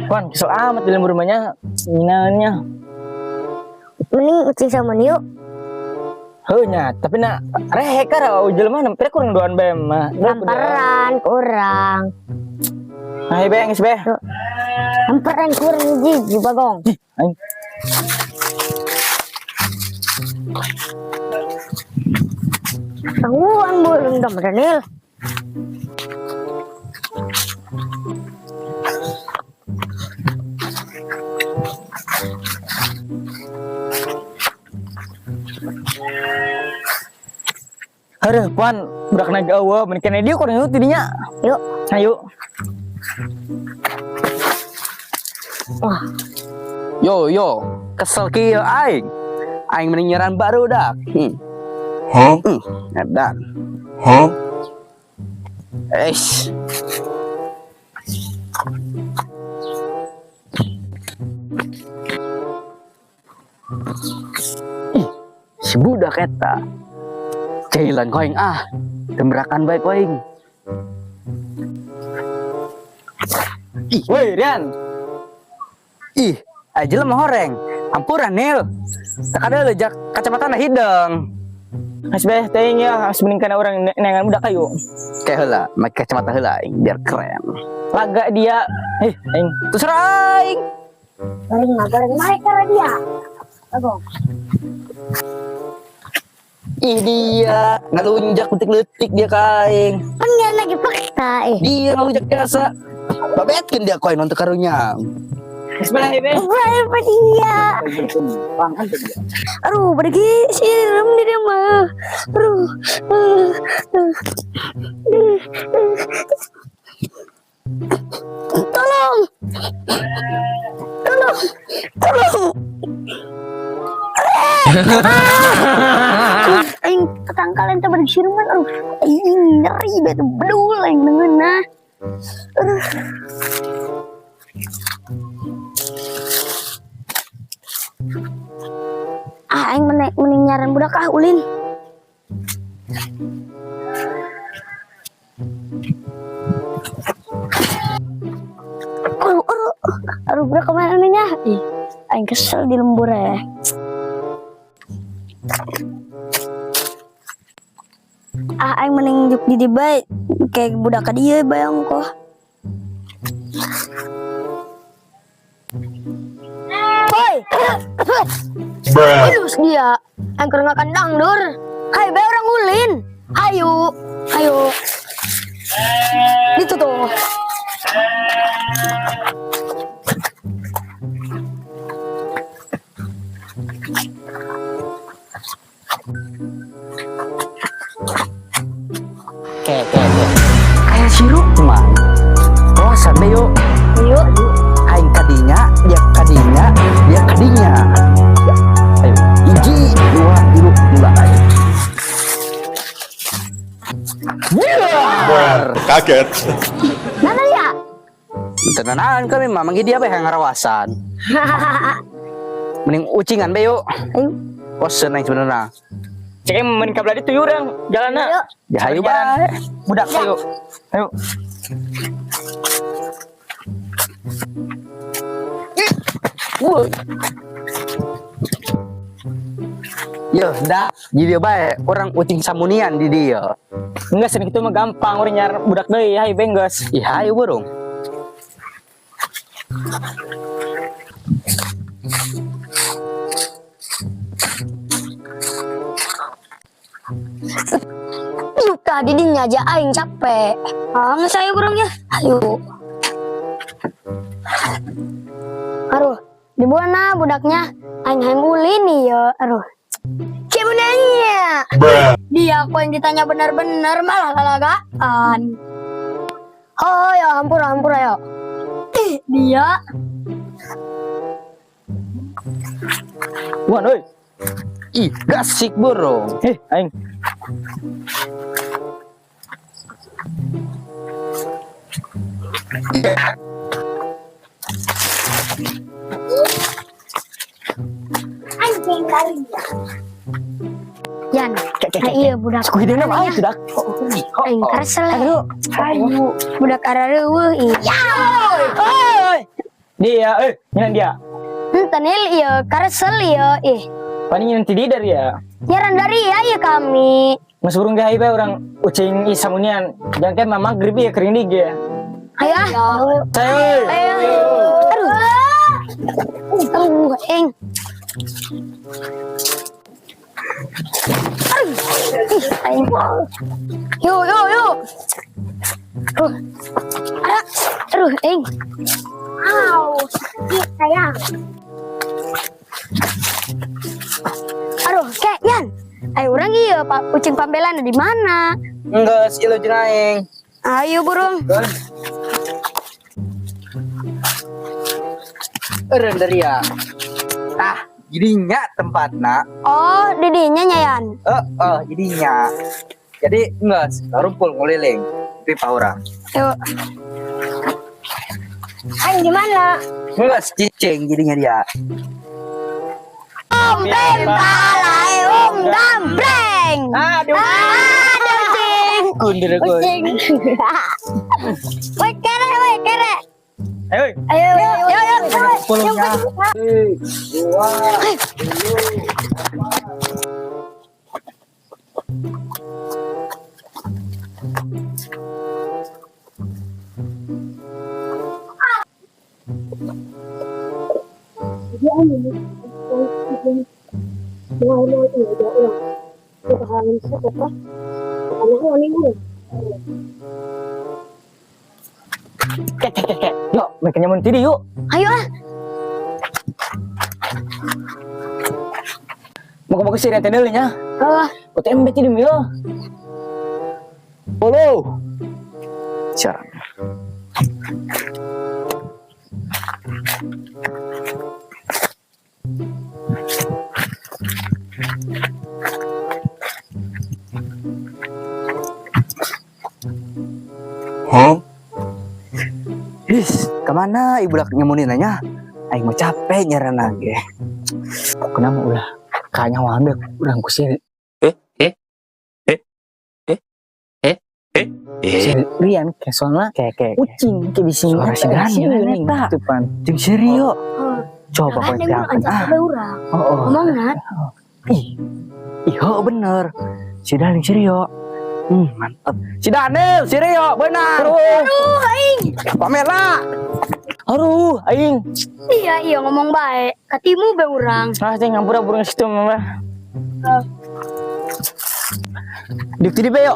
Wan, kesel amat di lembur rumahnya. Minannya. Mending ucing sama yuk. Heunya, tapi nak rehe kara jelema nampir kurang doan bem mah. Hamperan kurang. Nah, beng geus beh. Hamperan kurang jiji bagong. Aing. Tangguan bolong dong Daniel. Aduh, Puan, budak naga awa, menikah dia kurang yuk tidinya. Yuk. Ayo. Wah, Yo, kesel kieu aing. Aing mending nyeran baru dak. Edan. Eish. Si budak eta. Cailan koing Demberakan baik koing. Woi, Rian. Aja lemah horeng. Ampuran Nil. Tak ada lejak kacamata hidung. Mas beh, teuing ya, harus meningkan orang nengan budak kayu. Kayak heula, make kacamata heula aing biar keren. Laga dia. Aing. Terserah aing. goreng mereka dia. Bagong. Dia ngalunjak letik dia kaing. Pengen lagi pakai. Dia ngalunjak biasa. Babetkeun dia koin untuk karunya. Bismillah, beh. Berapa dia? Aduh, pergi siram di dia mah. Aduh. Tolong. Aing ketangkalan coba disiruman. Aduh, aing nyeri banget bedul aing dengeuna. Aduh. Aing mending nyaran budak ulin. Aduh, budak kemana nya? Aing kesel di lembur ya. Aing mending juk di dibai kayak budak dia bayang kok. Hoi, terus dia angker ngakan dangdur. Hai, be orang ulin. Ayo. Itu tuh. Kayak sirup mah. Bosan deh yuk. Ayo. Aing kadinya, dia kadinya, dia kadinya. Ayo, 1, 2, 3, mulai. Kaget. Mana ya? Tenanan kami mah manggil dia yang ngarawasan. Mending ucingan be yuk. Ayo. Bosan aing sebenarnya. Cek menikah beladi tuh urang. Jalan Ayo. Ya hayu bae. Budak kayu. Ayo. Woi. Yo, dah, jadi bae orang ucing samunian di dia. Enggak sering itu mah gampang orang nyar budak deui, hai bengges. Ih, hayu burung. Yuk tadi dinya aja aing capek. Nggak saya burungnya. Ayo. Aduh, di mana budaknya? Aing ulin nih ya. Aduh. Sebenarnya dia aku yang ditanya benar-benar malah lalagaan. Oh ya hampur ya. Dia. Wan, oi. Ih, gasik burung. Aing. Anjing kali ya. Yan, iya budak. Kudu nama aing budak. Aing karesel. Aduh, budak arareueuh. Iya. Oi. Dia, nyan dia. Tanil iya, karesel iya, Paling nanti di dari ya. nyaran dari ya kami. Mas burung dia iba orang ucing isamunian. Jangan kayak mama gribi ya kering dige. Ayo. Saya. Aduh, eng. Yuk. Aduh, eng. Sayang. Aduh, kek Yan. Ayo orang iya, Pak. Kucing pambelan di mana? Enggak, si lo jenaing. Ayo burung. Dari ya. Jadinya tempatna. Oh, didinya Nyayan. Jadinya. Jadi enggak, rumpul ngeliling. Pipa orang. Yuk. Ayo di mana? Enggak, cicing jadinya dia. Palai dambreng. Aduh. Kucing. Kundir Kucing. Woi kere. Ayo. Ayo. Pulungnya. Kek. Yuk, mereka nyamun tadi yuk. Ayo ah. Mau ke sini tendelnya. OTM beti demi yo. Polo. Cara. Kemana ibu dak nyemunin nanya? Aing mau capek nyaran lagi. Kenapa udah kayaknya wabek udah kusir. Rian kayak soalnya Kayak kucing kayak bising suara si Dani nih gitu pan. Jeng Sirio. Coba kau jangan. Ngomong nat. Iya bener. Si Dani Sirio. Mantap. Si Daniel Sirio benar. Aduh, aing. Pamela. Aduh, aing. Iya ngomong baik. Katimu be urang. Saya ngampura burung situ mama. Dikti di beo.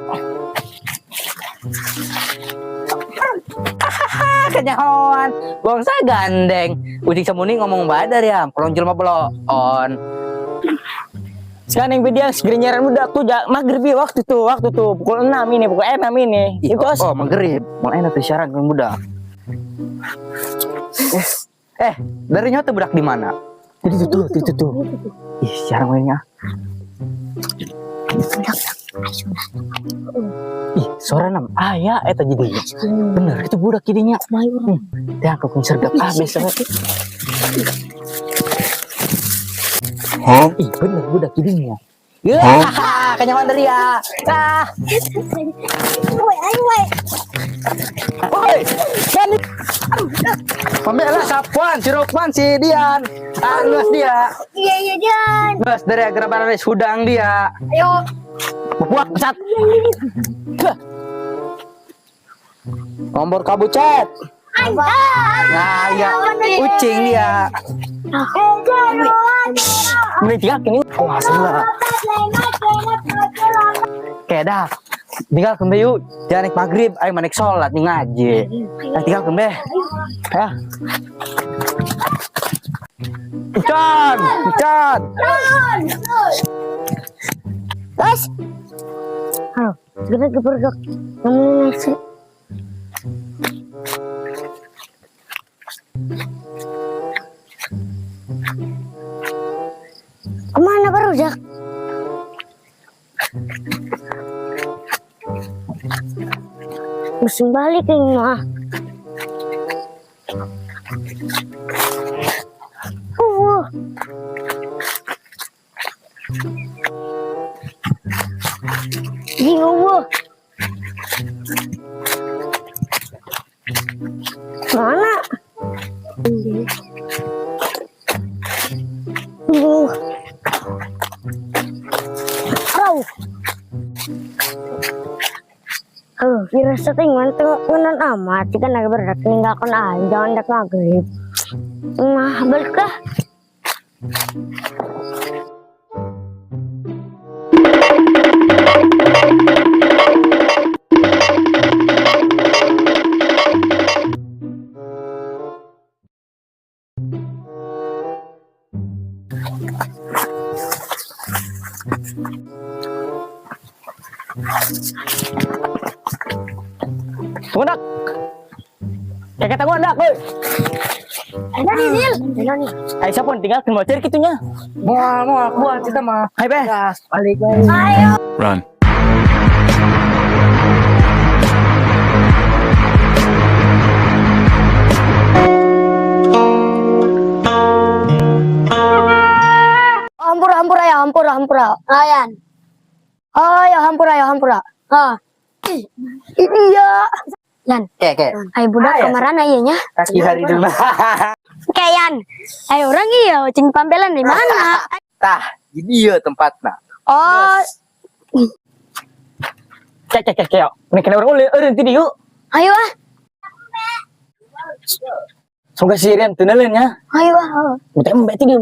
Kenyahoan. Bang saya gandeng. Udik samuni ngomong badar ya. Pelonjol mah belon. Sekarang yang beda segera nyaran muda tuh maghrib ya waktu tuh pukul 6 ini pukul 6 ini. Itu maghrib. Mulai nanti syarat yang muda. Dari nyoto berak di mana? Itu tuh. Ih, jarang mainnya. Ih, suara nam. Ya, eta jadi. Bener, itu budak kidinya. Dia aku kun sergap biasa. Ih, bener budak kidinya. Kenyaman dari ya. Woi, kan Pamela Sapuan, si Rokman, si Dian. Luas dia. Iya Jan. Luas dari agarapan hudang dia. Ayo. Buat pesat. Nomor kabucet. Nah, ya. Ucing dia. Ini tiga kini. Wah, sebelah. Keda. Tinggal kembe yuk. Jangan naik maghrib, ayo manik sholat nih ngaji. Tinggal kembe. Ya. Ikan. Guys. Halo, segera kepergok. Ngomongin nasi. Kemana baru Jak? Musim balik ini mah. Gimana? Mana? kira setting mantu ngenan amat, kan agak berat meninggalkan aja hendak maghrib. Nah, baliklah. Tunggu nak. Kayak kata gua nak, boy. Ada nih, Zil. Ada nih. Ayo siapa yang tinggal mau cari kitunya. Mau kita mah. Hai be. Balik. Ayo. Run. Hampura. Ayan. Ayo, hampura. Ah. Iya. Yan. Kayak. Ayo budak kemarin ayahnya. Kaki hari dulu. Kayan. Ayo orang iya, cing pampelan di mana? Tah, jadi ya tempatnya. Oh, Cek. Ini kena orang oleh tadi yuk. ayo ah. Semoga sirian tuh nalen ya. Ayo ah. Minta mbak tiga.